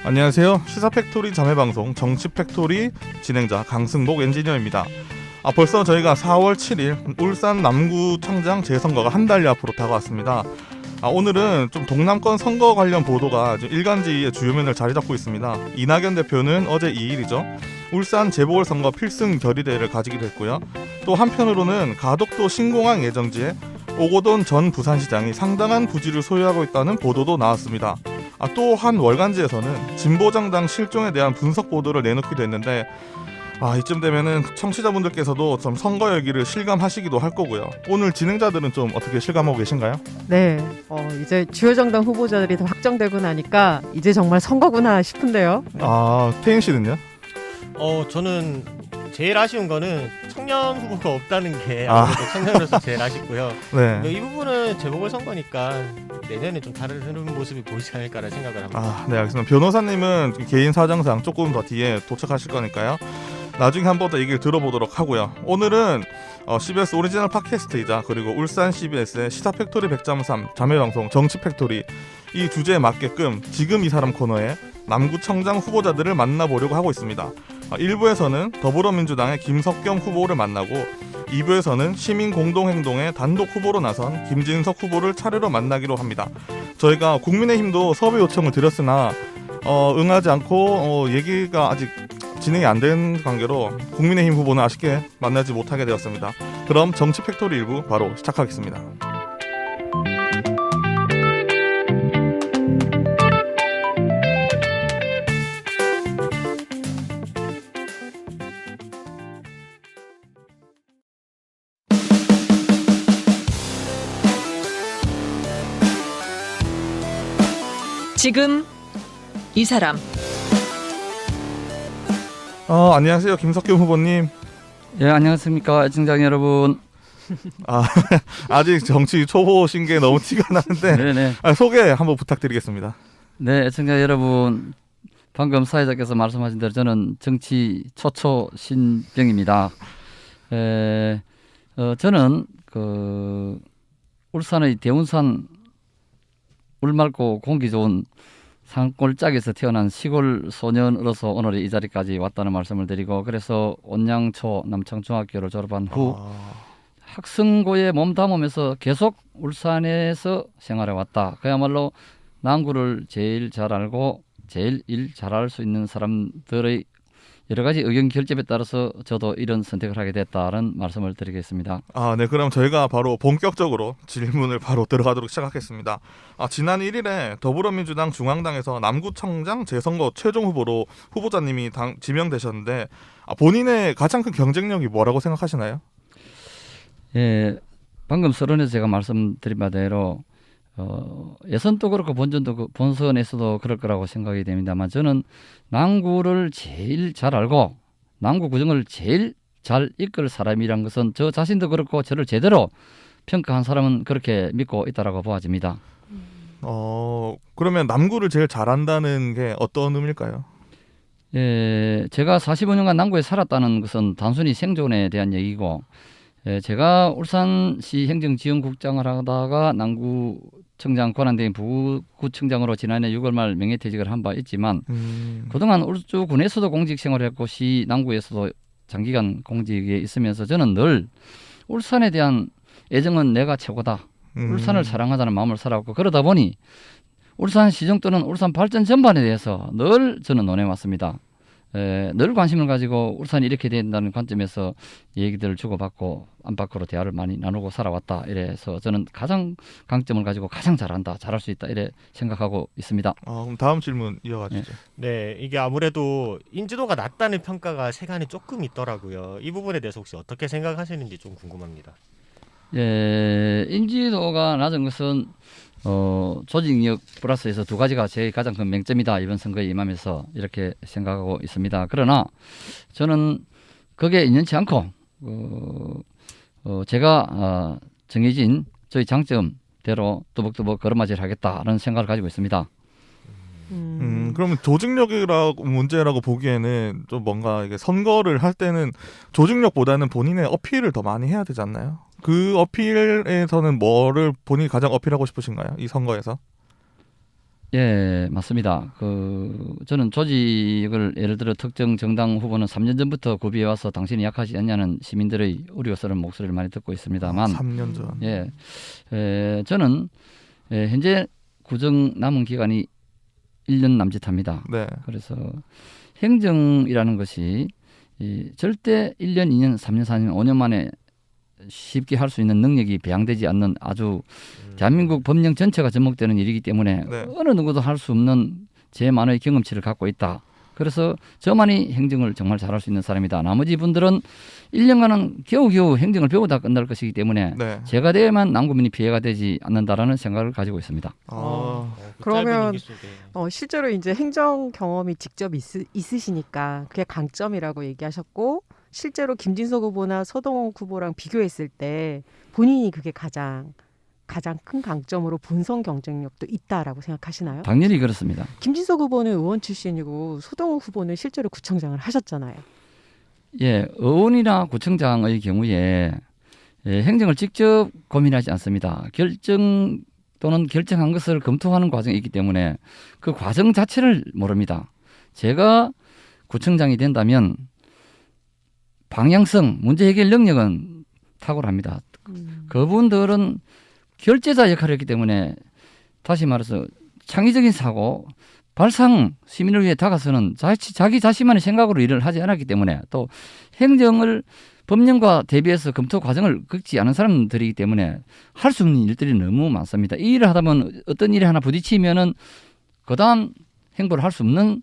안녕하세요. 시사팩토리 자매방송 정치팩토리 진행자 강승복 엔지니어입니다. 벌써 저희가 4월 7일 울산 남구청장 재선거가 한 달여 앞으로 다가왔습니다. 오늘은 좀 동남권 선거 관련 보도가 일간지의 주요면을 자리 잡고 있습니다. 이낙연 대표는 어제 2일이죠. 울산 재보궐선거 필승 결의대회를 가지기로 했고요. 또 한편으로는 가덕도 신공항 예정지에 오고돈 전 부산시장이 상당한 부지를 소유하고 있다는 보도도 나왔습니다. 또 한 월간지에서는 진보정당 실종에 대한 분석 보도를 내놓기도 했는데 이쯤 되면은 청취자분들께서도 좀 선거 열기를 실감하시기도 할 거고요. 오늘 진행자들은 좀 어떻게 실감하고 계신가요? 네, 이제 주요 정당 후보자들이 다 확정되고 나니까 이제 정말 선거구나 싶은데요. 태인 씨는요? 저는 제일 아쉬운 거는 청년 후보가 없다는 게 아무래도 청년으로서 제일 아쉽고요. 네. 이 부분은 재보궐선거니까 내년에 좀 다른 모습이 보이지 않을까라는 생각을 합니다. 네, 알겠습니다. 변호사님은 개인 사정상 조금 더 뒤에 도착하실 거니까요. 나중에 한 번 더 얘기를 들어보도록 하고요. 오늘은 CBS 오리지널 팟캐스트이자 그리고 울산 CBS의 시사팩토리 100.3 자매방송 정치팩토리 이 주제에 맞게끔 지금 이 사람 코너에 남구청장 후보자들을 만나보려고 하고 있습니다. 1부에서는 더불어민주당의 김석경 후보를 만나고 2부에서는 시민공동행동의 단독 후보로 나선 김진석 후보를 차례로 만나기로 합니다. 저희가 국민의힘도 섭외 요청을 드렸으나 응하지 않고 얘기가 아직 진행이 안 된 관계로 국민의힘 후보는 아쉽게 만나지 못하게 되었습니다. 그럼 정치팩토리 1부 바로 시작하겠습니다. 지금 이 사람. 안녕하세요, 김석경 후보님. 예, 안녕하십니까, 애청자 여러분. 아직 정치 초보신 게 너무 티가 나는데 네네. 소개 한번 부탁드리겠습니다. 네, 애청자 여러분. 방금 사회자께서 말씀하신 대로 저는 정치 초초 신병입니다. 저는 울산의 대운산 물 맑고 공기 좋은 산골짜기에서 태어난 시골 소년으로서 오늘 이 자리까지 왔다는 말씀을 드리고, 그래서 온양초 남창중학교를 졸업한 후 학생고에 몸담으면서 계속 울산에서 생활해 왔다. 그야말로 남구를 제일 잘 알고 제일 일 잘할 수 있는 사람들의 여러 가지 의견 결집에 따라서 저도 이런 선택을 하게 됐다는 말씀을 드리겠습니다. 네, 그럼 저희가 바로 본격적으로 질문을 바로 들어가도록 시작하겠습니다. 지난 1일에 더불어민주당 중앙당에서 남구청장 재선거 최종 후보로 후보자님이 지명되셨는데 본인의 가장 큰 경쟁력이 뭐라고 생각하시나요? 예, 방금 서론에서 제가 말씀드린 바대로 예선도 그렇고 본선에서도 그럴 거라고 생각이 됩니다만, 저는 남구를 제일 잘 알고 남구 구정을 제일 잘 이끌 사람이란 것은 저 자신도 그렇고 저를 제대로 평가한 사람은 그렇게 믿고 있다라고 보아집니다. 그러면 남구를 제일 잘한다는 게 어떤 의미일까요? 예, 제가 45년간 남구에 살았다는 것은 단순히 생존에 대한 얘기고, 제가 울산시 행정지원국장을 하다가 남구청장 권한대행 부구청장으로 지난해 6월 말 명예퇴직을 한 바 있지만, 그동안 울주군에서도 공직 생활을 했고 시 남구에서도 장기간 공직에 있으면서 저는 늘 울산에 대한 애정은 내가 최고다. 울산을 사랑하자는 마음을 살아왔고, 그러다 보니 울산시정 또는 울산 발전 전반에 대해서 늘 저는 논해왔습니다. 늘 관심을 가지고 울산이 이렇게 된다는 관점에서 얘기들을 주고받고 안팎으로 대화를 많이 나누고 살아왔다. 이래서 저는 가장 강점을 가지고 가장 잘한다, 잘할 수 있다, 이래 생각하고 있습니다. 그럼 다음 질문 이어가시죠. 네, 이게 아무래도 인지도가 낮다는 평가가 세간에 조금 있더라고요. 이 부분에 대해서 혹시 어떻게 생각하시는지 좀 궁금합니다. 예, 인지도가 낮은 것은 조직력 플러스에서 두 가지가 제 가장 큰 맹점이다, 이번 선거에 임하면서 이렇게 생각하고 있습니다. 그러나 저는 거기에 인연치 않고 제가 정해진 저희 장점대로 뚜벅뚜벅 걸음맞이를 하겠다는 생각을 가지고 있습니다. 그러면 조직력이라고 문제라고 보기에는 좀 뭔가 이게 선거를 할 때는 조직력보다는 본인의 어필을 더 많이 해야 되지 않나요? 그 어필에서는 뭐를 본인이 가장 어필하고 싶으신가요? 이 선거에서? 예, 맞습니다. 저는 조직을 예를 들어 특정 정당 후보는 3년 전부터 구비해 와서 당신이 약하지 않냐는 시민들의 우려스러운 목소리를 많이 듣고 있습니다만, 3년 전. 저는 현재 구정 남은 기간이 1년 남짓합니다. 네. 그래서 행정이라는 것이 절대 1년, 2년, 3년, 4년, 5년 만에 쉽게 할 수 있는 능력이 배양되지 않는 아주 대한민국 법령 전체가 접목되는 일이기 때문에 네. 어느 누구도 할 수 없는 제만의 경험치를 갖고 있다. 그래서 저만이 행정을 정말 잘할 수 있는 사람이다. 나머지 분들은 1년간은 겨우겨우 행정을 배우다 끝날 것이기 때문에 네. 제가 돼야만 남구민이 피해가 되지 않는다라는 생각을 가지고 있습니다. 그 그러면 짧은 임기 속에. 실제로 이제 행정 경험이 직접 있으시니까 그게 강점이라고 얘기하셨고 실제로 김진석 후보나 서동욱 후보랑 비교했을 때 본인이 그게 가장 큰 강점으로 본선 경쟁력도 있다라고 생각하시나요? 당연히 그렇습니다. 김진석 후보는 의원 출신이고 서동욱 후보는 실제로 구청장을 하셨잖아요. 예, 의원이나 구청장의 경우에 행정을 직접 고민하지 않습니다. 결정 또는 결정한 것을 검토하는 과정이 있기 때문에 그 과정 자체를 모릅니다. 제가 구청장이 된다면 방향성, 문제 해결 능력은 탁월합니다. 그분들은 결재자 역할을 했기 때문에 다시 말해서 창의적인 사고, 발상, 시민을 위해 다가서는 자기 자신만의 생각으로 일을 하지 않았기 때문에 또 행정을 법령과 대비해서 검토 과정을 겪지 않은 사람들이기 때문에 할 수 없는 일들이 너무 많습니다. 이 일을 하다 보면 어떤 일에 하나 부딪히면은 그다음 행보를 할 수 없는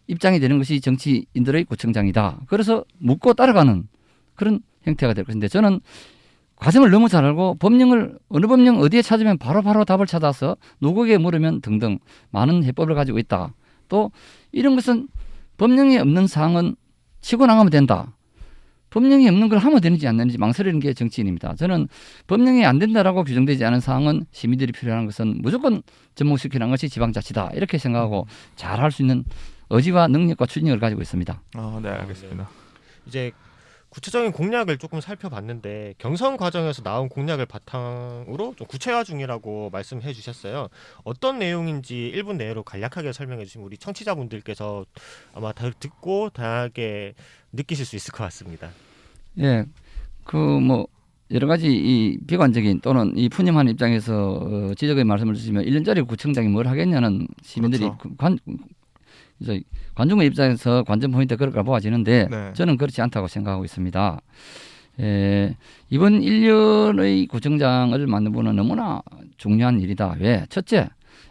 입장이 되는 것이 정치인들의 구청장이다. 그래서 묻고 따라가는 그런 형태가 될 것인데 저는 과정을 너무 잘 알고 법령을 어느 법령 어디에 찾으면 바로 답을 찾아서 누구에게 물으면 등등 많은 해법을 가지고 있다. 또 이런 것은 법령에 없는 사항은 치고 나가면 된다. 법령이 없는 걸 하면 되는지 안 되는지 망설이는 게 정치인입니다. 저는 법령이 안 된다라고 규정되지 않은 사항은 시민들이 필요한 것은 무조건 접목시키는 것이 지방자치다. 이렇게 생각하고 잘 할 수 있는 의지와 능력과 추진력을 가지고 있습니다. 네, 알겠습니다. 이제 구체적인 공약을 조금 살펴봤는데 경선 과정에서 나온 공약을 바탕으로 좀 구체화 중이라고 말씀해 주셨어요. 어떤 내용인지 1분 내로 간략하게 설명해 주시면 우리 청취자분들께서 아마 다 듣고 다양하게 느끼실 수 있을 것 같습니다. 예, 여러 가지 이 비관적인 또는 이 푸념한 입장에서 지적의 말씀을 주시면 1년짜리 구청장이 뭘 하겠냐는 시민들이 그렇죠. 관중의 입장에서 관전 포인트 그럴까 보아지는데 네. 저는 그렇지 않다고 생각하고 있습니다. 이번 1년의 구청장을 맡는 분은 너무나 중요한 일이다. 왜? 첫째,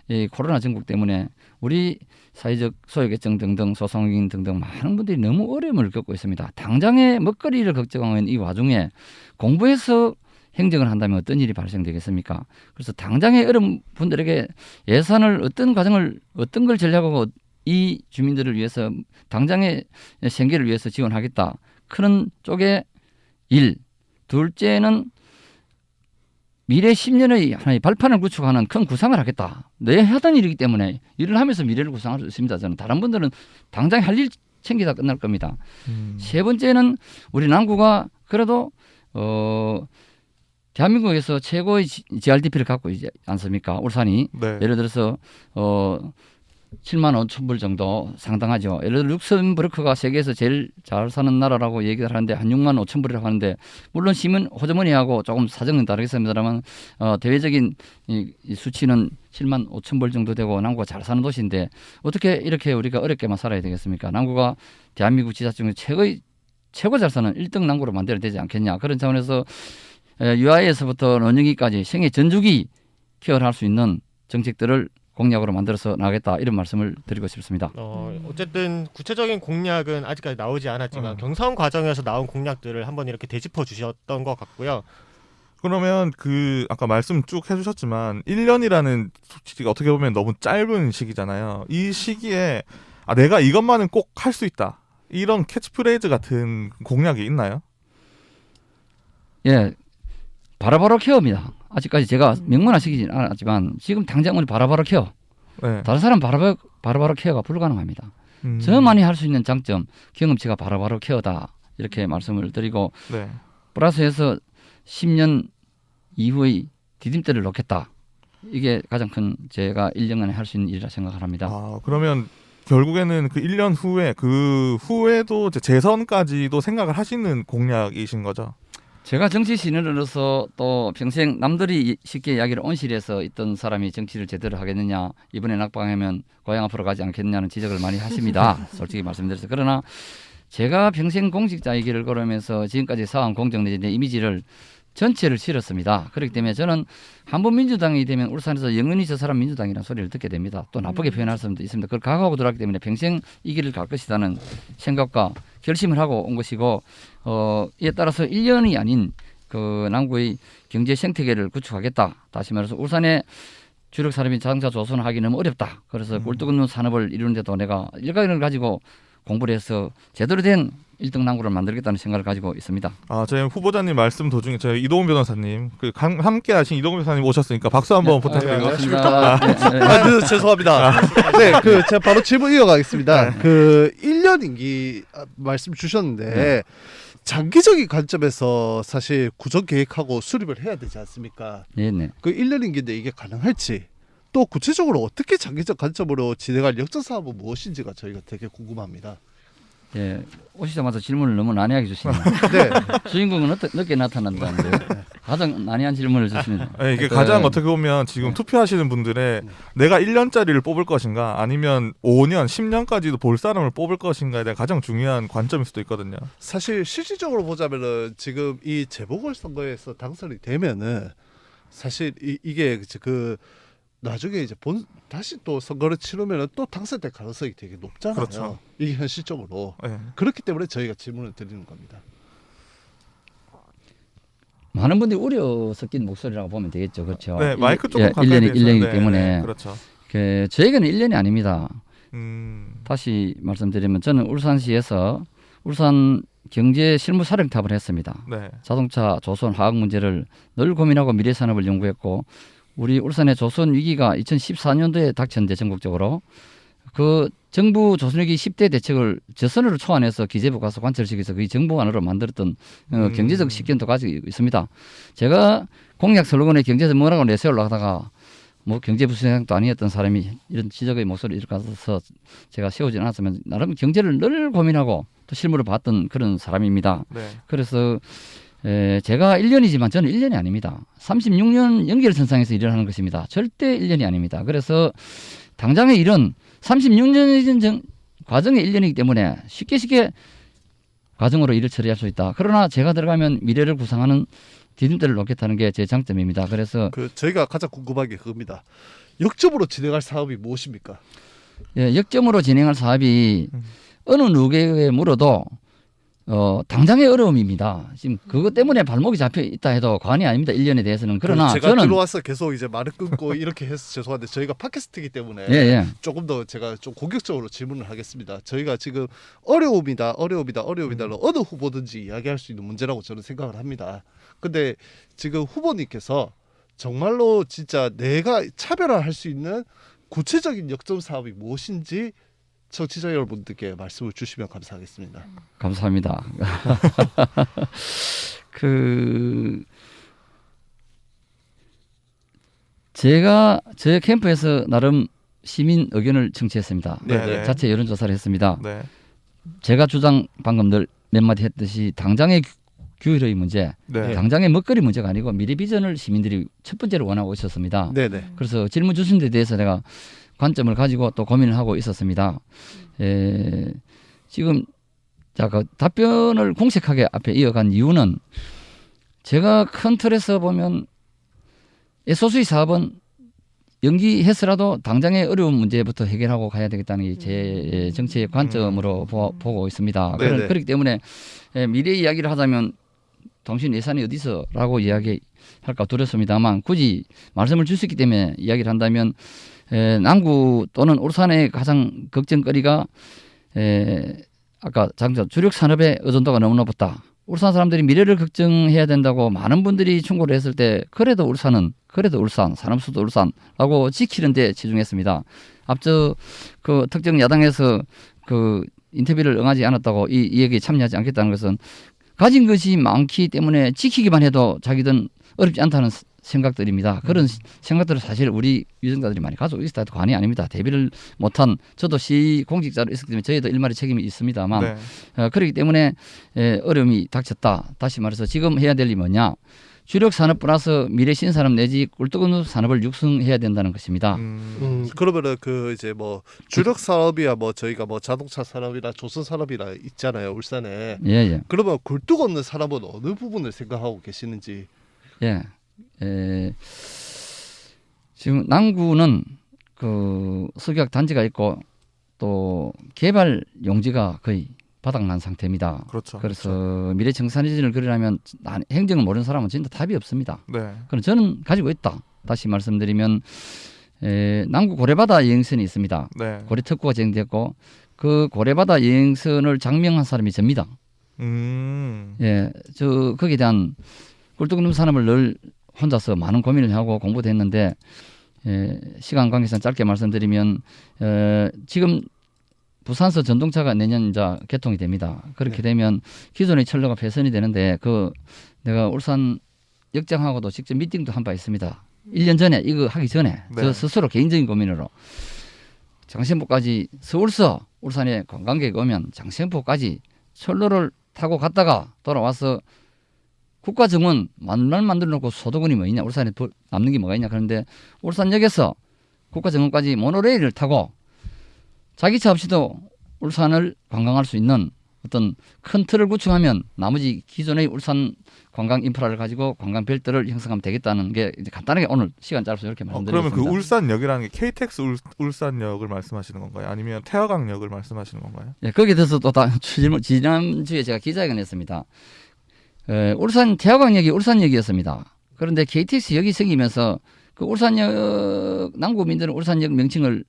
이 코로나 전국 때문에 우리 사회적 소외계층 등등 소상공인 등등 많은 분들이 너무 어려움을 겪고 있습니다. 당장의 먹거리를 걱정하는 이 와중에 공부해서 행정을 한다면 어떤 일이 발생되겠습니까? 그래서 당장의 어려운 분들에게 예산을 어떤 걸 전략하고 이 주민들을 위해서 당장의 생계를 위해서 지원하겠다. 그런 쪽의 일. 둘째는 미래 10년의 하나의 발판을 구축하는 큰 구상을 하겠다. 내 하던 일이기 때문에 일을 하면서 미래를 구상할 수 있습니다. 저는 다른 분들은 당장 할 일 챙기다 끝날 겁니다. 세 번째는 우리 남구가 그래도 대한민국에서 최고의 GRDP를 갖고 있지 않습니까? 울산이. 네. 예를 들어서 7만 5천 불 정도 상당하죠. 예를 들어 룩셈부르크가 세계에서 제일 잘 사는 나라라고 얘기를 하는데 한 6만 5천 불이라고 하는데 물론 시민 호주머니하고 조금 사정은 다르겠습니다만 대외적인 이 수치는 7만 5천 불 정도 되고 남구가 잘 사는 도시인데 어떻게 이렇게 우리가 어렵게만 살아야 되겠습니까? 남구가 대한민국 지자 중에 최고 잘 사는 1등 남구로 만들어야 되지 않겠냐. 그런 차원에서 유아에서부터 노년기까지 생애 전주기 케어를 할 수 있는 정책들을 공약으로 만들어서 나가겠다 이런 말씀을 드리고 싶습니다. 어쨌든 구체적인 공약은 아직까지 나오지 않았지만 경선 과정에서 나온 공약들을 한번 이렇게 되짚어 주셨던 것 같고요. 그러면 아까 말씀 쭉 해주셨지만 1년이라는 시기가 어떻게 보면 너무 짧은 시기잖아요. 이 시기에 내가 이것만은 꼭 할 수 있다. 이런 캐치프레이즈 같은 공약이 있나요? 예, 바로바로 케어입니다. 아직까지 제가 명문화시키진 않았지만 지금 당장 우리 바로바로 케어. 네. 다른 사람 바로바로 케어가 불가능합니다. 저만이 할 수 있는 장점, 경험치가 바로바로 케어다. 이렇게 말씀을 드리고 네. 플러스해서 10년 이후의 디딤대를 놓겠다. 이게 가장 큰 제가 1년간에 할 수 있는 일이라 생각을 합니다. 그러면 결국에는 그 1년 후에 그 후에도 이제 재선까지도 생각을 하시는 공약이신 거죠? 제가 정치 신인으로서 또 평생 남들이 쉽게 이야기를 온실에서 있던 사람이 정치를 제대로 하겠느냐, 이번에 낙방하면 고향 앞으로 가지 않겠느냐는 지적을 많이 하십니다. 솔직히 말씀드려서. 그러나 제가 평생 공직자의 길을 걸으면서 지금까지 쌓아온 공정 내지 내 이미지를 전체를 치렀습니다. 그렇기 때문에 저는 한번 민주당이 되면 울산에서 영원히 저 사람 민주당이라는 소리를 듣게 됩니다. 또 나쁘게 표현할 수도 있습니다. 그걸 각오하고 들어왔기 때문에 평생 이 길을 갈 것이라는 생각과 결심을 하고 온 것이고, 이에 따라서 1년이 아닌 그 남구의 경제 생태계를 구축하겠다. 다시 말해서 울산의 주력 산업인 자동차 조선을 하기 너무 어렵다. 그래서 꿀떡 없는 산업을 이루는데도 내가 일가견을 가지고 공부를 해서 제대로 된 1등 남구를 만들겠다는 생각을 가지고 있습니다. 저희 후보자님 말씀 도중에 저희 이동훈 변호사님 함께 하신 이동훈 변호사님 오셨으니까 박수 한번 부탁드리겠습니다. 죄송합니다. 네, 제가 바로 질문 이어가겠습니다. 1년 임기 말씀 주셨는데 장기적인 관점에서 사실 구정 계획하고 수립을 해야 되지 않습니까? 네. 그 1년 임기인데 이게 가능할지, 또 구체적으로 어떻게 장기적 관점으로 진행할 역전 사업은 무엇인지가 저희가 되게 궁금합니다. 예, 오시자마자 질문을 너무 난해하게 주시네요. 네. 주인공은 늦게 나타난다는데 가장 난해한 질문을 주시네요. 네, 이게 가장 어떻게 보면 지금 투표하시는 분들의 내가 1년짜리를 뽑을 것인가 아니면 5년, 10년까지도 볼 사람을 뽑을 것인가에 대한 가장 중요한 관점일 수도 있거든요. 사실 실질적으로 보자면은 지금 이 재보궐선거에서 당선이 되면은 사실 이게 나중에 이제 다시 또 선거를 치르면은 또 당선될 가능성이 되게 높잖아요. 그렇죠. 이게 현실적으로. 네. 그렇기 때문에 저희가 질문을 드리는 겁니다. 많은 분들이 우려 섞인 목소리라고 보면 되겠죠. 그렇죠. 네, 마이크 조금 가까이 1년이기 대셔야 때문에 네, 그렇죠. 저에게는 1년이 아닙니다. 음. 다시 말씀드리면 저는 울산시에서 울산 경제 실무 사령탑을 했습니다. 네. 자동차, 조선, 화학 문제를 늘 고민하고 미래 산업을 연구했고, 우리 울산의 조선 위기가 2014년도에 닥쳤는데 전국적으로 그 정부 조선 위기 10대 대책을 저선으로 초안해서 기재부 가서 관철시켜서 그 정부안으로 만들었던 경제적 식견도 가지고 있습니다. 제가 공약 슬로건에 경제 전문가라고 내세우려고 하다가 뭐 경제부총장도 아니었던 사람이 이런 지적의 목소리를 가서 제가 세우지는 않았으면 나름 경제를 늘 고민하고 또 실무를 봤던 그런 사람입니다. 네. 그래서 제가 1년이지만 저는 1년이 아닙니다. 36년 연결선상에서 일을 하는 것입니다. 절대 1년이 아닙니다. 그래서 당장의 일은 36년 과정의 1년이기 때문에 쉽게 과정으로 일을 처리할 수 있다. 그러나 제가 들어가면 미래를 구상하는 디딤대를 놓겠다는 게 제 장점입니다. 그래서 저희가 가장 궁금한 게 그겁니다. 역점으로 진행할 사업이 무엇입니까? 역점으로 진행할 사업이 어느 누구에게 물어도 당장의 어려움입니다. 지금 그것 때문에 발목이 잡혀 있다 해도 과언이 아닙니다. 1년에 대해서는. 그러나 제가 저는 들어와서 계속 이제 말을 끊고 이렇게 해서 죄송한데 저희가 팟캐스트이기 때문에 조금 더 제가 좀 공격적으로 질문을 하겠습니다. 저희가 지금 어려움이다로 어느 후보든지 이야기할 수 있는 문제라고 저는 생각을 합니다. 근데 지금 후보님께서 정말로 진짜 내가 차별화할 수 있는 구체적인 역점 사업이 무엇인지 청취자 여러분들께 말씀을 주시면 감사하겠습니다. 감사합니다. 제가 제 캠프에서 나름 시민 의견을 청취했습니다. 네. 자체 여론조사를 했습니다. 네. 제가 주장 방금 늘 몇 마디 했듯이 당장의 규율의 문제, 네. 당장의 먹거리 문제가 아니고 미래 비전을 시민들이 첫 번째로 원하고 있었습니다. 네네. 그래서 질문 주신 데 대해서 내가 관점을 가지고 또 고민을 하고 있었습니다. 지금 그 답변을 공색하게 앞에 이어간 이유는 제가 큰 틀에서 보면 소수의 사업은 연기해서라도 당장의 어려운 문제부터 해결하고 가야 되겠다는 게 제 정치의 관점으로 보고 있습니다. 그렇기 때문에 미래 이야기를 하자면 당신 예산이 어디서라고 이야기할까 두렵습니다만 굳이 말씀을 주셨기 때문에 이야기를 한다면 남구 또는 울산의 가장 걱정거리가 아까 장전 주력 산업의 의존도가 너무 높았다. 울산 사람들이 미래를 걱정해야 된다고 많은 분들이 충고를 했을 때 그래도 울산 산업수도 울산라고 지키는 데 치중했습니다. 앞서 그 특정 야당에서 그 인터뷰를 응하지 않았다고 이 얘기에 참여하지 않겠다는 것은 가진 것이 많기 때문에 지키기만 해도 자기들은 어렵지 않다는 생각들입니다. 그런 생각들을 사실 우리 유정자들이 많이 가지고 있었다 해도 과언이 아닙니다. 대비를 못한 저도 시 공직자로 있었기 때문에 저희도 일말의 책임이 있습니다만 네. 그렇기 때문에 어려움이 닥쳤다. 다시 말해서 지금 해야 될 일이 뭐냐. 주력 산업 플러스 미래 신산업 내지 꿀떡없는 산업을 육성해야 된다는 것입니다. 그러면은 그 이제 뭐 주력 산업이야 뭐 저희가 뭐 자동차 산업이나 조선 산업이나 있잖아요 울산에. 예. 그러면 굴뚝 없는 산업은 어느 부분을 생각하고 계시는지. 예. 지금 남구는 그 석유학 단지가 있고 또 개발 용지가 거의 바닥난 상태입니다. 그렇죠. 그래서 미래 청산리진을 그리려면 행정을 모르는 사람은 진짜 답이 없습니다. 네. 그럼 저는 가지고 있다. 다시 말씀드리면 남구 고래바다 여행선이 있습니다. 네. 고래 특구가 진행됐고 그 고래바다 여행선을 장명한 사람이 접니다. 예, 저 거기에 대한 꿀떡없는 산업을 늘 혼자서 많은 고민을 하고 공부도 했는데 시간 관계상 짧게 말씀드리면 지금 부산서 전동차가 내년 이제 개통이 됩니다. 그렇게 되면 기존의 철로가 폐선이 되는데 그 내가 울산 역장하고도 직접 미팅도 한 바 있습니다. 1년 전에 이거 하기 전에 네. 저 스스로 개인적인 고민으로 장신포까지 서울서 울산에 관광객 오면 장신포까지 철로를 타고 갔다가 돌아와서 국가정원 만들어 놓고 소도군이 뭐 있냐 울산에 남는 게 뭐가 있냐 그런데 울산역에서 국가정원까지 모노레일을 타고 자기차 없이도 울산을 관광할 수 있는 어떤 큰 틀을 구축하면 나머지 기존의 울산 관광 인프라를 가지고 관광 벨트를 형성하면 되겠다는 게 이제 간단하게 오늘 시간 짧아서 이렇게 말씀드리겠습니다. 그러면 그 울산역이라는 게 KTX 울산역을 말씀하시는 건가요? 아니면 태화강역을 말씀하시는 건가요? 예, 거기에 대해서 또 지난주에 제가 기자회견을 했습니다. 울산 태화강역이 울산역이었습니다. 그런데 KTX역이 생기면서 그 울산역 남구민들은 울산역 명칭을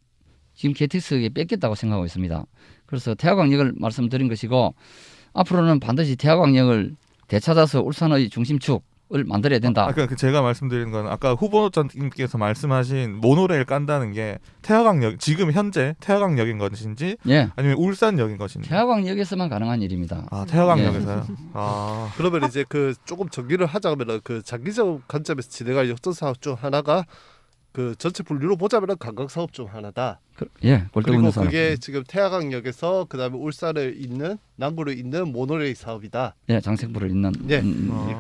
지금 KTX에 뺏겼다고 생각하고 있습니다. 그래서 태화강역을 말씀드린 것이고 앞으로는 반드시 태화강역을 되찾아서 울산의 중심축을 만들어야 된다. 그러니까 제가 말씀드리는 건 아까 후보자님께서 말씀하신 모노레일 깐다는 게 태화강역 지금 현재 태화강역인 것인지 예, 아니면 울산역인 것인지. 태화강역에서만 가능한 일입니다. 아 태화강역에서요. 아 그러면 이제 그 조금 정리를 하자면은 그 장기적 관점에서 진행할 역전 사업 중 하나가 그 전체 분류로 보자면은 관광 사업 중 하나다. 예, 꼴등 그리고 없는 사람. 그게 지금 태화강역에서 그다음에 울산을 잇는 남구를 잇는 모노레일 사업이다. 예, 장생부를 잇는. 예.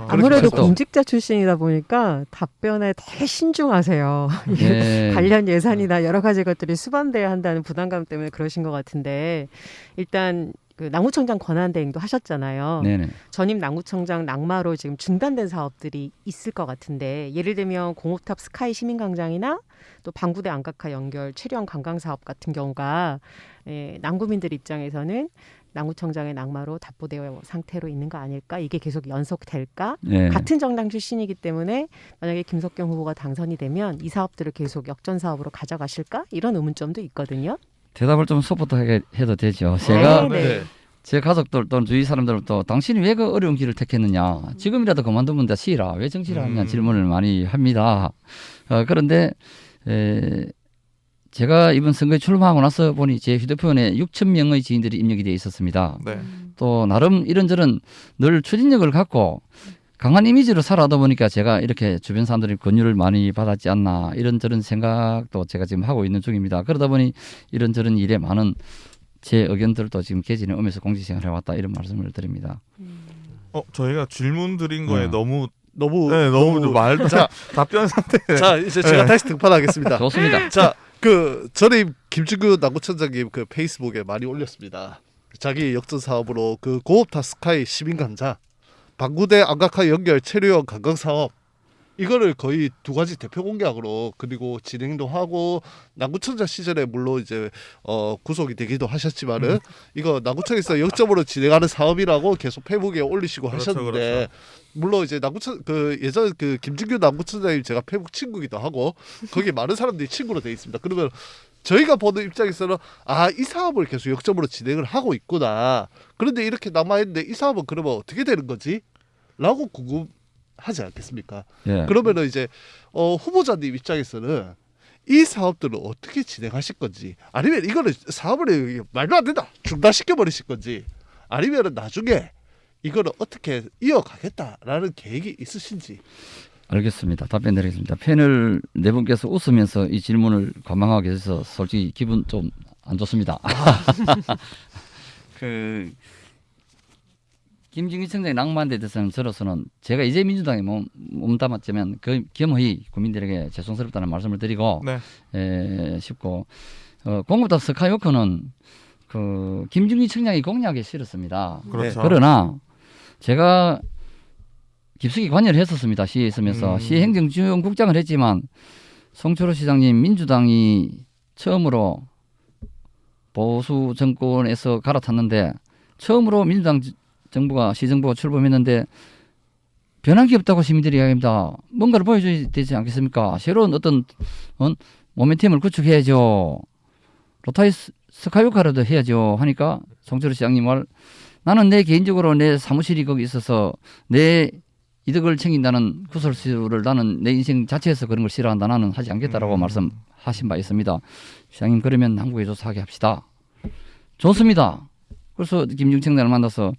아무래도 그렇게 해서- 공직자 출신이다 보니까 답변에 되게 신중하세요. 예. 관련 예산이나 여러 가지 것들이 수반돼야 한다는 부담감 때문에 그러신 것 같은데 일단 그 남구청장 권한대행도 하셨잖아요. 네네. 전임 남구청장 낙마로 지금 중단된 사업들이 있을 것 같은데 예를 들면 공업탑 스카이 시민광장이나 또 방구대 안각화 연결 체류형 관광 사업 같은 경우가 남구민들 입장에서는 남구청장의 낙마로 답보되어 상태로 있는 거 아닐까? 이게 계속 연속될까? 예. 같은 정당 출신이기 때문에 만약에 김석경 후보가 당선이 되면 이 사업들을 계속 역전 사업으로 가져가실까? 이런 의문점도 있거든요. 대답을 좀 소프트하게 해도 되죠. 제가 네. 제 가족들 또는 주위 사람들은 또 당신이 왜 그 어려운 길을 택했느냐. 지금이라도 그만두면 다 시라. 왜 정치를 하느냐 질문을 많이 합니다. 그런데 제가 이번 선거에 출마하고 나서 보니 제 휴대폰에 6천 명의 지인들이 입력이 되어 있었습니다. 네. 또 나름 이런저런 늘 추진력을 갖고 강한 이미지로 살아다 보니까 제가 이렇게 주변 사람들이 권유를 많이 받았지 않나 이런저런 생각도 제가 지금 하고 있는 중입니다. 그러다 보니 이런저런 일에 많은 제 의견들도 지금 개진에 오면서 공직생활을 해왔다 이런 말씀을 드립니다. 저희가 질문 드린 거에 너무 너무 말도 자, 답변 상태. 자 이제 제가 다시 등판하겠습니다. 좋습니다. 자, 그 전임 김준규 남구청장님 그 페이스북에 많이 올렸습니다. 자기 역전 사업으로 그 고업타 스카이 시민광장, 방구대 안각화 연결 체류형 관광 사업 이거를 거의 두 가지 대표 공약으로 그리고 진행도 하고 남구청장 시절에 물론 이제 구속이 되기도 하셨지만은 이거 남구청에서 역점으로 진행하는 사업이라고 계속 페이북에 올리시고 그렇죠, 하셨는데 그렇죠. 물론 이제 남구청 그 예전 그 김진규 남구청장님 제가 페이북 친구기도 하고 거기에 많은 사람들이 친구로 돼 있습니다. 그러면 저희가 보는 입장에서는 이 사업을 계속 역점으로 진행을 하고 있구나. 그런데 이렇게 남아있는데 이 사업은 그러면 어떻게 되는 거지? 라고 궁금하지 않겠습니까? 예. 그러면은 이제 후보자님 입장에서는 이 사업들을 어떻게 진행하실 건지 아니면 이거는 사업을 말도 안 된다 중단시켜 버리실 건지 아니면은 나중에 이거를 어떻게 이어가겠다라는 계획이 있으신지. 알겠습니다. 답변 드리겠습니다. 패널 네 분께서 웃으면서 이 질문을 관망하고 계셔서 솔직히 기분 좀 안 좋습니다. 그 김진규 청장의 낭만에 대해서는 저로서는 제가 이제 민주당에 몸담았지만 그 겸허히 국민들에게 죄송스럽다는 말씀을 드리고 네. 싶고 공급탑 스카이워크는 그 김진규 청장이 공약에 실었습니다. 그렇죠. 그러나 제가 깊숙이 관여를 했었습니다. 시에 있으면서 시행정지원국장을 했지만 송철호 시장님 민주당이 처음으로 보수 정권에서 갈아탔는데 처음으로 민주당 정부가 시정부가 출범했는데 변한 게 없다고 시민들이 이야기합니다. 뭔가를 보여줘야 되지 않겠습니까? 새로운 어떤 모멘텀을 구축해야죠. 로타이 스카이워크라도 해야죠. 하니까 송철호 시장님 말 나는 내 개인적으로 내 사무실이 거기 있어서 내 이득을 챙긴다는 구설수를 나는 내 인생 자체에서 그런 걸 싫어한다. 나는 하지 않겠다라고 말씀하신 바 있습니다. 시장님 그러면 한국에 조사하게 합시다. 좋습니다. 그래서 김진규 청장을 만나서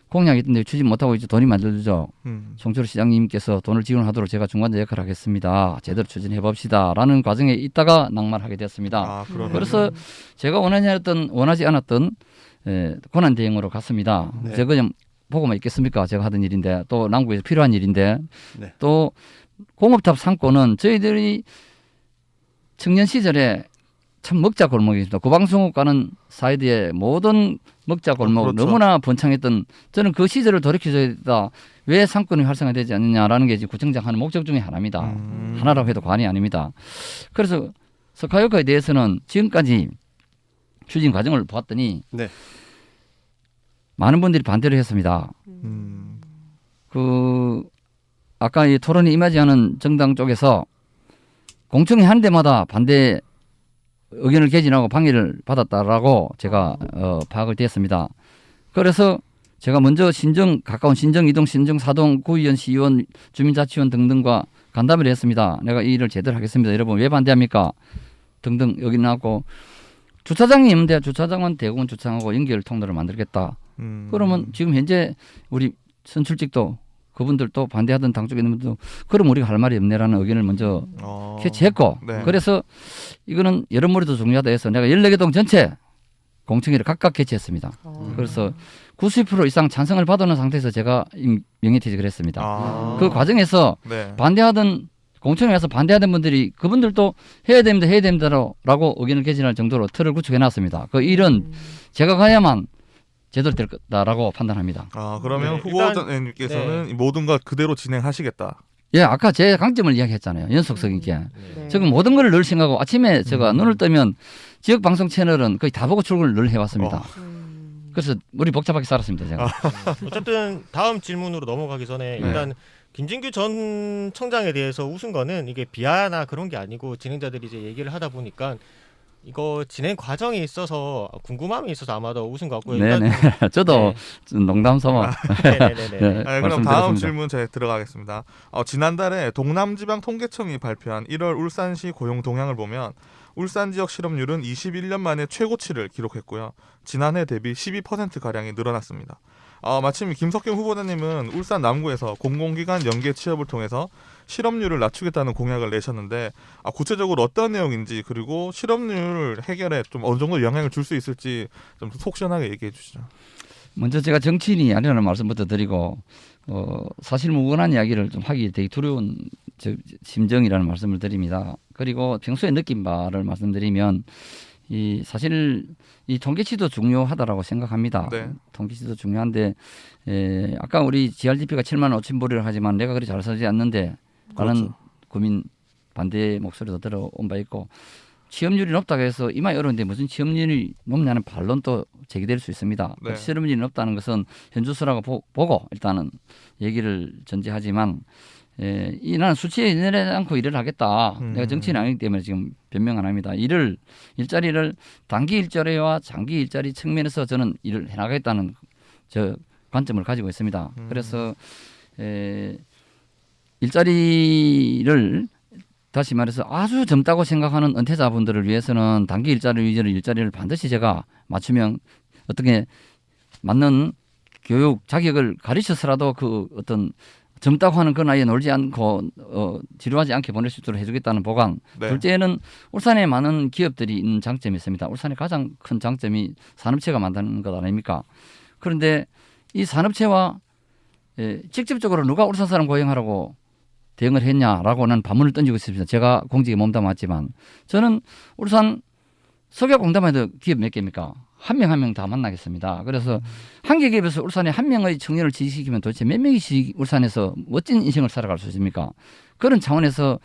공약이 있던데 추진 못하고 이제 돈이 만들어지죠. 송철호 시장님께서 돈을 지원하도록 제가 중간자 역할을 하겠습니다. 제대로 추진해 봅시다. 라는 과정에 있다가 낙마하게 되었습니다. 그래서 제가 원하지 않았던 권한 대행으로 갔습니다. 네. 제가 그냥 보고만 있겠습니까? 제가 하던 일인데 또 남구에서 필요한 일인데 네. 또 공업탑 상권은 저희들이 청년 시절에 참 먹자 골목이었습니다. 구방송업 가는 사이드에 모든 먹자 골목 그렇죠. 너무나 번창했던 저는 그 시절을 돌이켜줘야 된다. 왜 상권이 활성화되지 않느냐라는 게 구청장 하는 목적 중에 하나입니다. 하나라고 해도 과언이 아닙니다. 그래서 스카이워크에 대해서는 지금까지 추진 과정을 보았더니 네. 많은 분들이 반대를 했습니다. 그 아까 이 토론에 임하지 않은 정당 쪽에서 공청회 한 데마다 반대 의견을 개진하고 방해를 받았다라고 제가 파악을 됐습니다. 그래서 제가 먼저 가까운 신정, 이동, 신정, 사동, 구의원, 시의원, 주민자치원 등등과 간담회를 했습니다. 내가 이 일을 제대로 하겠습니다. 여러분 왜 반대합니까? 등등 여기 나왔고 주차장이 있는데 주차장은 대공원 주차장하고 연결 통로를 만들겠다. 그러면 지금 현재 우리 선출직도 그분들도 반대하던 당 쪽에 있는 분도 그럼 우리가 할 말이 없네라는 의견을 먼저 캐치했고 네. 그래서 이거는 여러모로 중요하다 해서 내가 14개 동 전체 공청회를 각각 개최했습니다. 그래서 90% 이상 찬성을 받아놓은 상태에서 제가 명예퇴직을 했습니다. 그 과정에서 네. 반대하던 공청회에서 반대하던 분들이 그분들도 해야 됩니다라고 의견을 개진할 정도로 틀을 구축해놨습니다. 그 일은 제가 가야만 제대로 될 거다라고 판단합니다. 그러면 네, 후보자님께서는 네. 모든 것 그대로 진행하시겠다. 예, 아까 제 강점을 이야기했잖아요. 연속성 있게. 네. 지금 모든 걸 늘 생각하고 아침에 제가 눈을 뜨면 지역 방송 채널은 거의 다 보고 출근을 늘 해왔습니다. 그래서 머리 복잡하게 살았습니다. 제가. 어쨌든 다음 질문으로 넘어가기 전에 네. 일단 김진규 전 청장에 대해서 웃은 거는 이게 비하나 그런 게 아니고 진행자들이 이제 얘기를 하다 보니까 이거 진행 과정에 있어서 궁금함이 있어서 아마도 웃은 것 같고요. 네네. 저도 농담 삼아. 네네네. 네, 그럼 다음 말씀드렸습니다. 질문 제가 들어가겠습니다. 지난달에 동남지방통계청이 발표한 1월 울산시 고용 동향을 보면 울산 지역 실업률은 21년 만에 최고치를 기록했고요. 지난해 대비 12%가량이 늘어났습니다. 마침 김석경 후보자님은 울산 남구에서 공공기관 연계 취업을 통해서 실업률을 낮추겠다는 공약을 내셨는데 구체적으로 어떤 내용인지 그리고 실업률 해결에 좀 어느 정도 영향을 줄 수 있을지 좀 속 시원하게 얘기해 주시죠. 먼저 제가 정치인이 아니라는 말씀부터 드리고 사실 무근한 이야기를 좀 하기 되게 두려운 심정이라는 말씀을 드립니다. 그리고 평소에 느낀 바를 말씀드리면 사실 이 통계치도 중요하다라고 생각합니다. 네. 통계치도 중요한데 아까 우리 GRDP가 7만 5천 불이라고 하지만 내가 그리 잘 살지 않는데 라는 그렇죠. 국민 반대 목소리도 들어온 바 있고 취업률이 높다고 해서 이마에 어려운데 무슨 취업률이 높냐는 반론도 제기될 수 있습니다. 네. 취업률이 높다는 것은 현주소라고 보고 일단은 얘기를 전제하지만 나는 수치에 내리지 않고 일을 하겠다. 내가 정치인 아니기 때문에 지금 변명 안 합니다. 일자리를 단기 일자리와 장기 일자리 측면에서 저는 일을 해나가겠다는 저 관점을 가지고 있습니다. 그래서 일자리를 다시 말해서 아주 젊다고 생각하는 은퇴자분들을 위해서는 단기 일자리를 반드시 제가 맞추면 어떻게 맞는 교육 자격을 가르쳐서라도 그 어떤 젊다고 하는 그 나이에 놀지 않고 지루하지 않게 보낼 수 있도록 해주겠다는 보강. 네. 둘째는 울산에 많은 기업들이 있는 장점이 있습니다. 울산의 가장 큰 장점이 산업체가 많다는 것 아닙니까? 그런데 이 산업체와 직접적으로 누가 울산 사람 고용하라고 대응을 했냐라고는 반문을 던지고 있습니다. 제가 공직에 몸담았지만 저는 울산 석유공단에도 기업 몇 개입니까? 한 명 한 명 다 만나겠습니다. 그래서 한 개 기업에서 울산에 한 명의 청년을 지시키면 도대체 몇 명이씩 울산에서 멋진 인생을 살아갈 수 있습니까? 그런 차원에서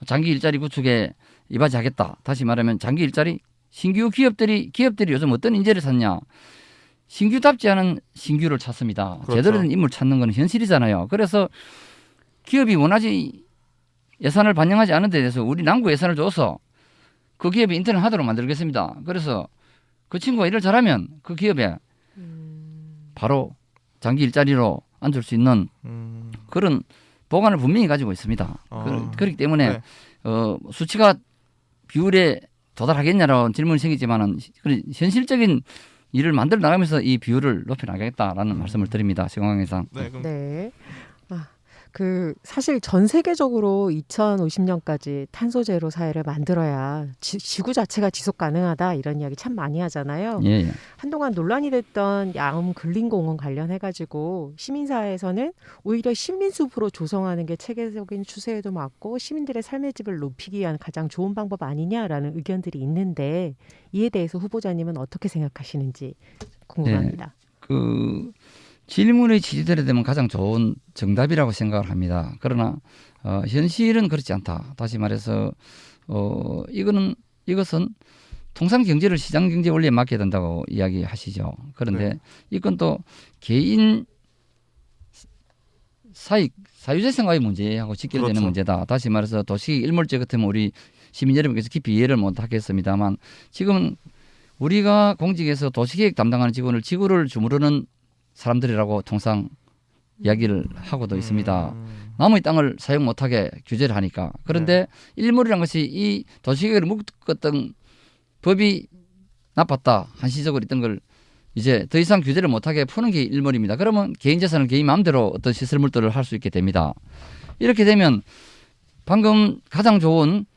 장기 일자리 구축에 이바지하겠다. 다시 말하면 장기 일자리 신규 기업들이 요즘 어떤 인재를 찾냐? 신규답지 않은 신규를 찾습니다. 그렇죠. 제대로 된 인물 찾는 건 현실이잖아요. 그래서 기업이 원하지 예산을 반영하지 않은 데 대해서 우리 남구 예산을 줘서 그 기업이 인턴을 하도록 만들겠습니다. 그래서 그 친구가 일을 잘하면 그 기업에 바로 장기 일자리로 앉을 수 있는 그런 보관을 분명히 가지고 있습니다. 그렇기 때문에 네. 수치가 비율에 도달하겠냐라는 질문이 생기지만은 현실적인 일을 만들어 나가면서 이 비율을 높여 나가겠다라는 말씀을 드립니다. 시공항에상. 네, 그럼 네. 사실 전 세계적으로 2050년까지 탄소 제로 사회를 만들어야 지구 자체가 지속 가능하다 이런 이야기 참 많이 하잖아요. 예. 한동안 논란이 됐던 야움 근린공원 관련해 가지고 시민사회에서는 오히려 신민숲으로 조성하는 게 체계적인 추세에도 맞고 시민들의 삶의 질을 높이기 위한 가장 좋은 방법 아니냐라는 의견들이 있는데 이에 대해서 후보자님은 어떻게 생각하시는지 궁금합니다. 그 질문의 취지대로 되면 가장 좋은 정답이라고 생각을 합니다. 그러나 현실은 그렇지 않다. 다시 말해서 이것은 통상 경제를 시장 경제 원리에 맡겨야 된다고 이야기하시죠. 그런데 네. 이건 또 개인 사유재생과의 문제하고 직결되는 그렇죠. 문제다. 다시 말해서 도시 일몰제 같으면 우리 시민 여러분께서 깊이 이해를 못하겠습니다만 지금은 우리가 공직에서 도시계획 담당하는 직원을 지구를 주무르는 사람들이라고 통상 이야기를 하고도 있습니다. 남의 땅을 사용 못하게 규제를 하니까. 그런데 일몰이라는 것이 이 도시계획을 묶었던 법이 나빴다. 한시적으로 있던 걸 이제 더 이상 규제를 못하게 푸는 게 일몰입니다. 그러면 개인 재산을 개인 마음대로 어떤 시설물들을 할 수 있게 됩니다. 이렇게 되면 방금 가장 좋은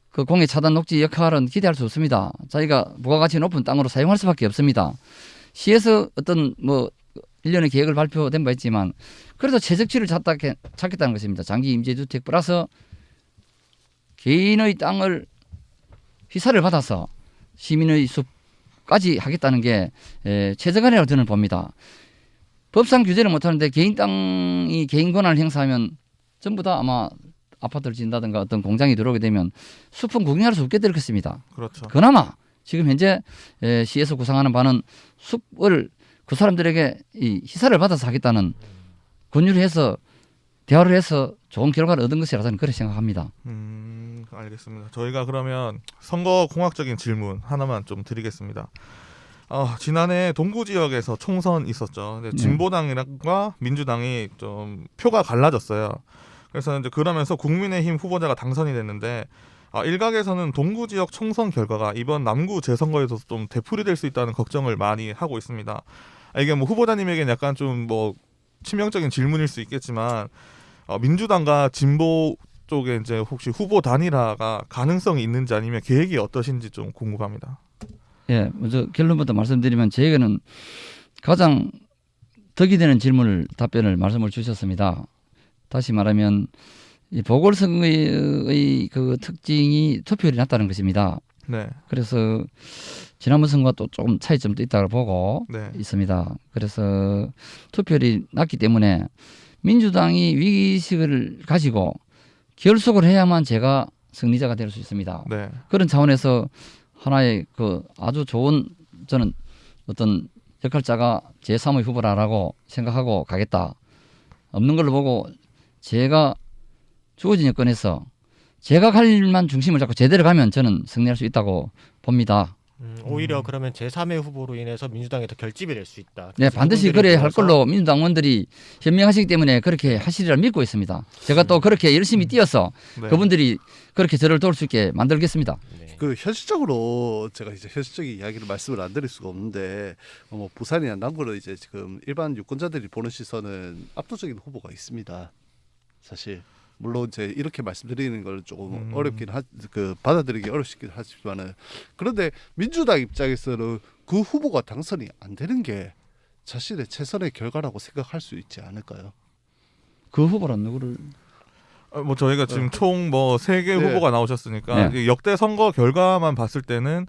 그 공해 차단 녹지 역할은 기대할 수 없습니다. 자기가 부가가치 높은 땅으로 사용할 수밖에 없습니다. 시에서 어떤 1년의 계획을 발표된 바 있지만 그래도 최적치를 찾겠다는 것입니다. 장기 임대주택 플러스 개인의 땅을 휘사를 받아서 시민의 숲까지 하겠다는 게 최적안이라고 저는 봅니다. 법상 규제를 못하는데 개인 땅이 개인 권한을 행사하면 전부 다 아마 아파트를 짓는다든가 어떤 공장이 들어오게 되면 숲은 구경할 수 없게 될 것입니다. 그렇죠. 그나마 지금 현재 시에서 구상하는 바는 숲을 그 사람들에게 이 희사를 받아서 하겠다는 권유를 해서 대화를 해서 좋은 결과를 얻은 것이라 저는 그렇게 생각합니다. 알겠습니다. 저희가 그러면 선거 공학적인 질문 하나만 좀 드리겠습니다. 지난해 동구 지역에서 총선 있었죠. 근데 진보당과 민주당이 좀 표가 갈라졌어요. 그래서 이제 그러면서 국민의힘 후보자가 당선이 됐는데 일각에서는 동구 지역 총선 결과가 이번 남구 재선거에서 좀 되풀이될 수 있다는 걱정을 많이 하고 있습니다. 이게 후보자님에게는 약간 좀 치명적인 질문일 수 있겠지만 민주당과 진보 쪽에 이제 혹시 후보 단일화가 가능성이 있는지 아니면 계획이 어떠신지 좀 궁금합니다. 예, 먼저 결론부터 말씀드리면 저에게는 가장 덕이 되는 답변을 말씀을 주셨습니다. 다시 말하면 이 보궐선거의 그 특징이 투표율이 낮다는 것입니다. 네. 그래서 지난번 선거와 또 조금 차이점도 있다고 보고 네. 있습니다. 그래서 투표율이 낮기 때문에 민주당이 위기의식을 가지고 결속을 해야만 제가 승리자가 될 수 있습니다. 네. 그런 차원에서 하나의 아주 좋은 저는 어떤 역할자가 제3의 후보라고 생각하고 가겠다. 없는 걸로 보고 제가 주어진 여건에서 제가 갈 일만 중심을 잡고 제대로 가면 저는 승리할 수 있다고 봅니다. 오히려 그러면 제3의 후보로 인해서 민주당이 더 결집이 될 수 있다. 네, 반드시 그래 할 걸로 민주당원들이 현명하시기 때문에 그렇게 하시리라 믿고 있습니다. 제가 또 그렇게 열심히 뛰어서 네. 그분들이 그렇게 저를 도울 수 있게 만들겠습니다. 네. 그 현실적으로 제가 이제 현실적인 이야기를 말씀을 안 드릴 수가 없는데 뭐 부산이나 남구를 이제 지금 일반 유권자들이 보는 시선은 압도적인 후보가 있습니다. 사실 물론 이제 이렇게 말씀드리는 걸 조금 어렵긴 그 받아들이기 어렵긴 하지만은 그런데 민주당 입장에서는 그 후보가 당선이 안 되는 게 자신의 최선의 결과라고 생각할 수 있지 않을까요? 그 후보란 누구를? 뭐 저희가 지금 총 뭐 3개 네. 후보가 나오셨으니까 네. 이 역대 선거 결과만 봤을 때는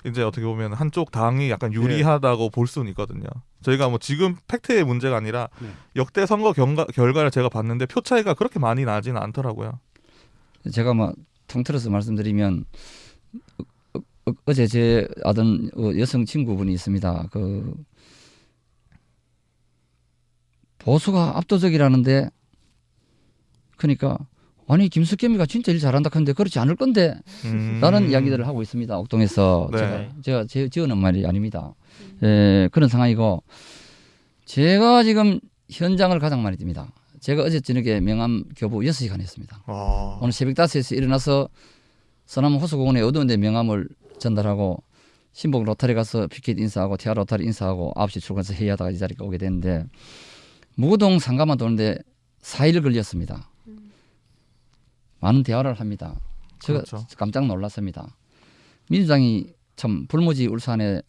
이제 어떻게 보면 한쪽 당이 약간 유리하다고 볼 수는 있거든요. 저희가 뭐 지금 팩트의 문제가 아니라 네. 역대 선거 결과를 제가 봤는데 표 차이가 그렇게 많이 나지는 않더라고요. 제가 뭐 통틀어서 말씀드리면 어제 제 아던 여성 친구분이 있습니다. 그 보수가 압도적이라는데 그러니까 아니 김숙겸이가 진짜 일 잘한다 하는데 그렇지 않을 건데 라는 이야기들을 하고 있습니다. 옥동에서 네. 제가 지어낸 말이 아닙니다. 그런 상황이고 제가 지금 현장을 가장 많이 듭니다. 제가 어제 저녁에 명함 교부 6시간 했습니다. 와. 오늘 새벽 5시에 일어나서 서남 호수공원에 어두운 데 명함을 전달하고 신복 로타리 가서 피켓 인사하고 티아 로타리 인사하고 9시 출근해서 회의하다가 이 자리에 오게 됐는데 무구동 상가만 도는데 4일 걸렸습니다. 많은 대화를 합니다. 제가 그렇죠. 깜짝 놀랐습니다. 민주당이 참 불모지 울산에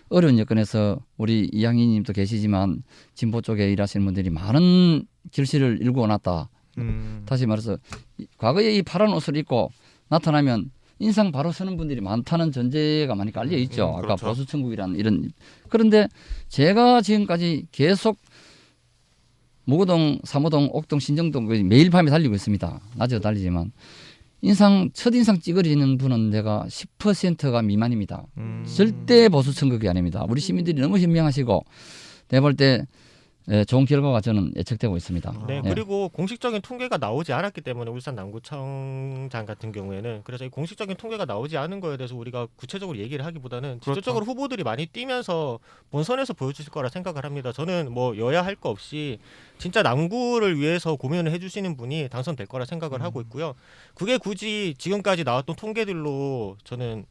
어려운 여건에서 우리 이양희님도 계시지만 진보 쪽에 일하시는 분들이 많은 결실을 일구어놨다. 다시 말해서 과거에 이 파란 옷을 입고 나타나면 인상 바로 서는 분들이 많다는 전제가 많이 깔려 있죠. 아까 그렇죠. 보수 천국이라는 이런. 그런데 제가 지금까지 계속 무구동, 사무동, 옥동, 신정동 매일 밤에 달리고 있습니다. 낮에도 달리지만 첫인상 찌그리는 분은 내가 10%가 미만입니다. 절대 보수 천국이 아닙니다. 우리 시민들이 너무 현명하시고 내가 볼 때 좋은 결과가 저는 예측되고 있습니다. 네, 예. 그리고 공식적인 통계가 나오지 않았기 때문에 울산 남구청장 같은 경우에는 그래서 이 공식적인 통계가 나오지 않은 거에 대해서 우리가 구체적으로 얘기를 하기보다는 그렇죠. 직접적으로 후보들이 많이 뛰면서 본선에서 보여주실 거라 생각을 합니다. 저는 뭐 여야 할 거 없이 진짜 남구를 위해서 고민을 해주시는 분이 당선될 거라 생각을 하고 있고요. 그게 굳이 지금까지 나왔던 통계들로 저는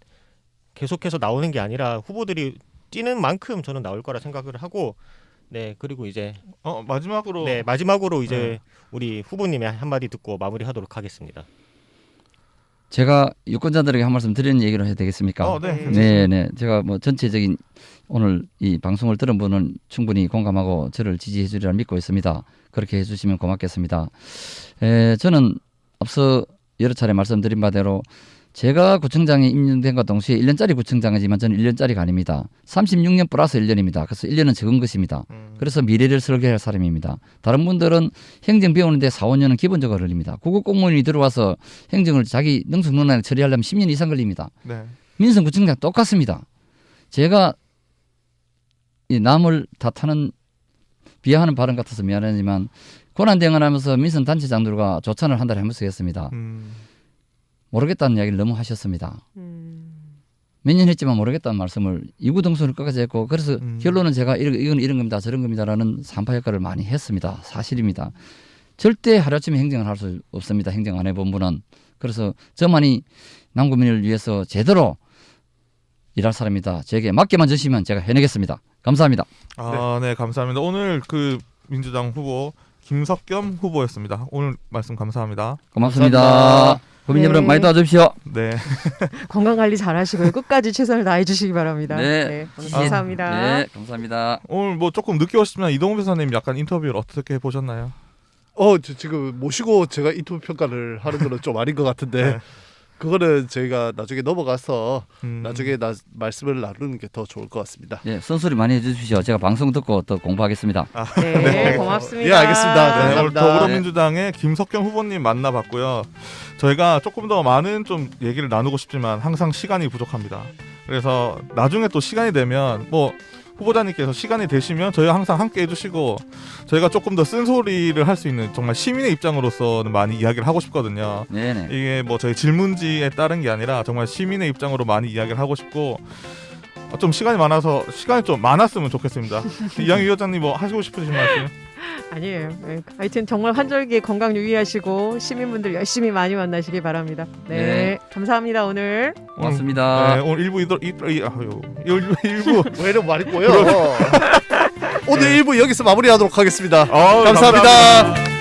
계속해서 나오는 게 아니라 후보들이 뛰는 만큼 저는 나올 거라 생각을 하고 네 그리고 이제 마지막으로 네 마지막으로 이제 네. 우리 후보님의 한마디 듣고 마무리하도록 하겠습니다. 제가 유권자들에게 한 말씀 드리는 얘기를 해도 되겠습니까? 네. 네. 제가 뭐 전체적인 오늘 이 방송을 들은 분은 충분히 공감하고 저를 지지해 주리라 믿고 있습니다. 그렇게 해주시면 고맙겠습니다. 저는 앞서 여러 차례 말씀드린 바대로 제가 구청장에 임명된과 동시에 1년짜리 구청장이지만 저는 1년짜리가 아닙니다. 36년 플러스 1년입니다. 그래서 1년은 적은 것입니다. 그래서 미래를 설계할 사람입니다. 다른 분들은 행정 배우는데 4, 5년은 기본적으로 걸립니다. 구급 공무원이 들어와서 행정을 자기 능숙능란에 처리하려면 10년 이상 걸립니다. 네. 민선구청장 똑같습니다. 제가 이 남을 탓하는 비하하는 발언 같아서 미안하지만 권한대행을 하면서 민선단체장들과 조찬을 한 달에 한 번씩 했습니다. 모르겠다는 이야기를 너무 하셨습니다. 몇 년 했지만 모르겠다는 말씀을 이구동성을 끝까지 했고 그래서 결론은 제가 이건 이런 겁니다 저런 겁니다라는 산파 역할을 많이 했습니다. 사실입니다. 절대 하루아침에 행정을 할 수 없습니다. 행정 안 해본 분은. 그래서 저만이 남구민을 위해서 제대로 일할 사람입니다. 제게 맡겨만 주시면 제가 해내겠습니다. 감사합니다. 네, 감사합니다. 오늘 그 민주당 후보 김석겸 후보였습니다. 오늘 말씀 감사합니다. 고맙습니다. 감사합니다. 국민 네. 여러분 많이 도와주십시오. 네. 건강 관리 잘하시고요. 끝까지 최선을 다해 주시기 바랍니다. 네. 오늘 감사합니다. 네, 감사합니다. 오늘 뭐 조금 늦게 오셨지만 이동훈 변호사님 약간 인터뷰를 어떻게 보셨나요? 지금 모시고 제가 인터뷰 평가를 하는 거는 좀 아닌 것 같은데 네. 그거는 저희가 나중에 넘어가서 나중에 말씀을 나누는 게 더 좋을 것 같습니다. 네, 선소리 많이 해주십시오. 제가 방송 듣고 또 공부하겠습니다. 네, 고맙습니다. 예, 알겠습니다. 네, 오늘 감사합니다. 더불어민주당의 김석겸 후보님 만나봤고요. 저희가 조금 더 많은 좀 얘기를 나누고 싶지만 항상 시간이 부족합니다. 그래서 나중에 또 시간이 되면 뭐 후보자님께서 시간이 되시면 저희가 항상 함께 해주시고 저희가 조금 더 쓴소리를 할 수 있는 정말 시민의 입장으로서는 많이 이야기를 하고 싶거든요. 네네. 이게 뭐 저희 질문지에 따른 게 아니라 정말 시민의 입장으로 많이 이야기를 하고 싶고 좀 시간이 좀 많았으면 좋겠습니다. 이양희 위원장님 뭐 하시고 싶으신 말씀? 아니에요. 네. 하여튼 정말 환절기에 건강 유의하시고 시민분들 열심히 많이 만나시기 바랍니다. 네, 네. 감사합니다 오늘. 고맙습니다. 네, 오늘 1부 일부 왜 이렇게 말이 꼬여? 오늘 1부 여기서 마무리하도록 하겠습니다. 감사합니다. 감사합니다.